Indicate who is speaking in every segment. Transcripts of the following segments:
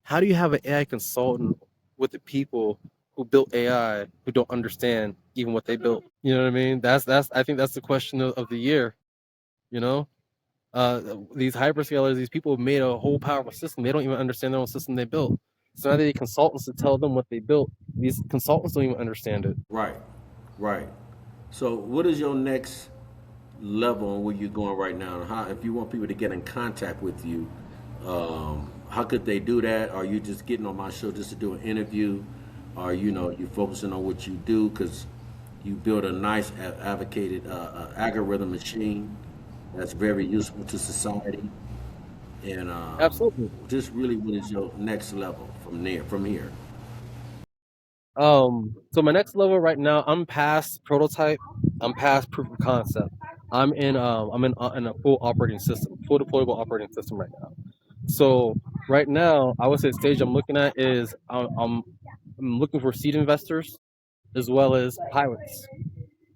Speaker 1: how do you have an AI consultant with the people who built AI who don't understand even what they built? You know what I mean? That's I think that's the question of the year. You know, these hyperscalers, these people have made a whole powerful system. They don't even understand their own system they built. So now they need consultants to tell them what they built. These consultants don't even understand it.
Speaker 2: Right, right. So, what is your next level on where you're going right now? And how, if you want people to get in contact with you, how could they do that? Are you just getting on my show just to do an interview? Or you focusing on what you do because you build a nice advocated algorithm machine that's very useful to society, and
Speaker 1: Absolutely.
Speaker 2: just really what is your next level from there, from here?
Speaker 1: So my next level right now, I'm past prototype, I'm past proof of concept. I'm in a full operating system, full deployable operating system right now. So right now, I would say the stage I'm looking at is I'm looking for seed investors as well as pilots.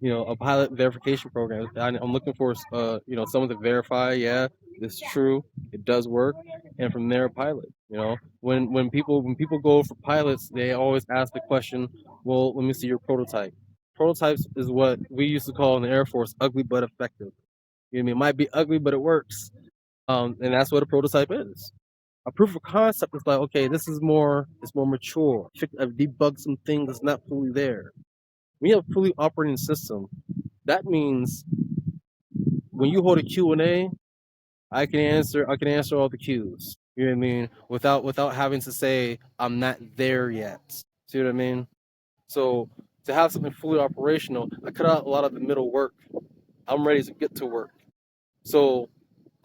Speaker 1: A pilot verification program. I'm looking for someone to verify, yeah, this is true, it does work, and from there, a pilot. When people go for pilots, they always ask the question, well, let me see your prototype. Prototypes is what we used to call in the Air Force ugly but effective. You know what I mean? It might be ugly, but it works. And that's what a prototype is. A proof of concept is like, okay, it's more mature. I've debugged some things that's not fully there. When you have a fully operating system, that means when you hold a Q&A, I can answer all the Q's. You know what I mean? Without having to say I'm not there yet. See what I mean? So to have something fully operational, I cut out a lot of the middle work. I'm ready to get to work. So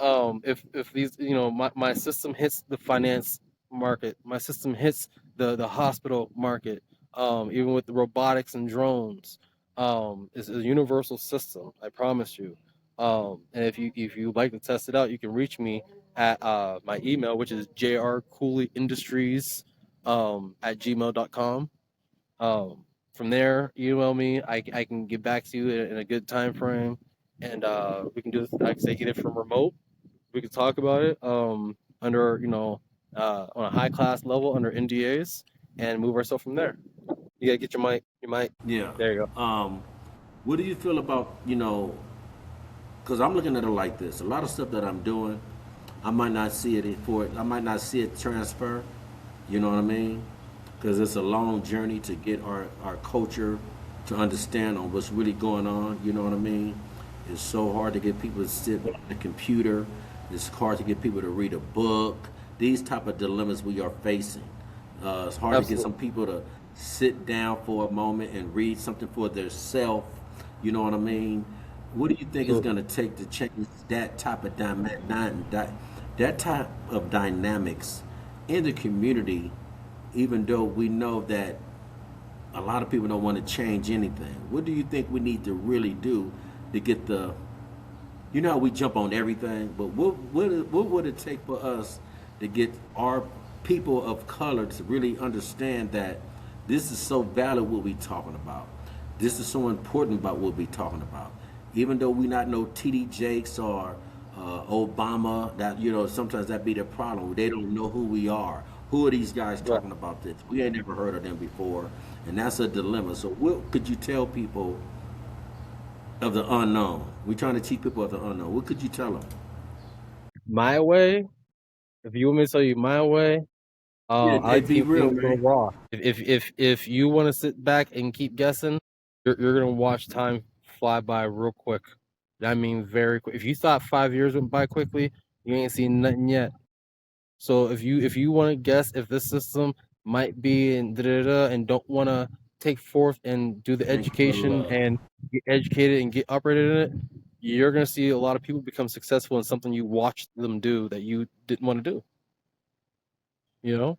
Speaker 1: if these my system hits the finance market, my system hits the hospital market, even with the robotics and drones, it's a universal system, I promise you. And if you like to test it out, you can reach me at my email, which is jrcooleyindustries at gmail.com. From there, email me. I can get back to you in a good time frame, and we can do this. Like I say, get it from remote. We can talk about it under on a high class level under NDAs and move ourselves from there. You gotta get your mic. Your mic.
Speaker 2: Yeah.
Speaker 1: There you go.
Speaker 2: Um, what do you feel about, because I'm looking at it like this. A lot of stuff that I'm doing, I might not see it for it. I might not see it transfer. You know what I mean? Because it's a long journey to get our culture to understand on what's really going on. You know what I mean? It's so hard to get people to sit behind a computer. It's hard to get people to read a book. These type of dilemmas we are facing. It's hard to get some
Speaker 1: Absolutely.
Speaker 2: people to sit down for a moment and read something for themselves. You know what I mean? What do you think is
Speaker 1: Absolutely.
Speaker 2: going to take to change that type of that type of dynamics in the community? Even though we know that a lot of people don't want to change anything, what do you think we need to really do to get the? You know how we jump on everything, but what would it take for us to get our people of color to really understand that this is so valid what we talking about? This is so important about what we talking about. Even though we not know TD Jakes or Obama, that sometimes that be the problem. They don't know who we are. Who are these guys
Speaker 1: Right.
Speaker 2: talking about this? We ain't never heard of them before, and that's a dilemma. So what could you tell people of the unknown? We're trying to teach people of the unknown. What could you tell them?
Speaker 1: My way. If you want me to tell you my way,
Speaker 2: Yeah,
Speaker 1: I
Speaker 2: hey,
Speaker 1: like to
Speaker 2: be
Speaker 1: keep
Speaker 2: real,
Speaker 1: things go
Speaker 2: man.
Speaker 1: raw. If you want to sit back and keep guessing, you're gonna watch time fly by real quick. I mean, very quick. If you thought 5 years went by quickly, you ain't seen nothing yet. So if you want to guess if this system might be in da da da and don't want to take forth and do the
Speaker 2: Thank you for the
Speaker 1: education
Speaker 2: love.
Speaker 1: and get educated and get operated in it, you're gonna see a lot of people become successful in something you watched them do that you didn't want to do. You know?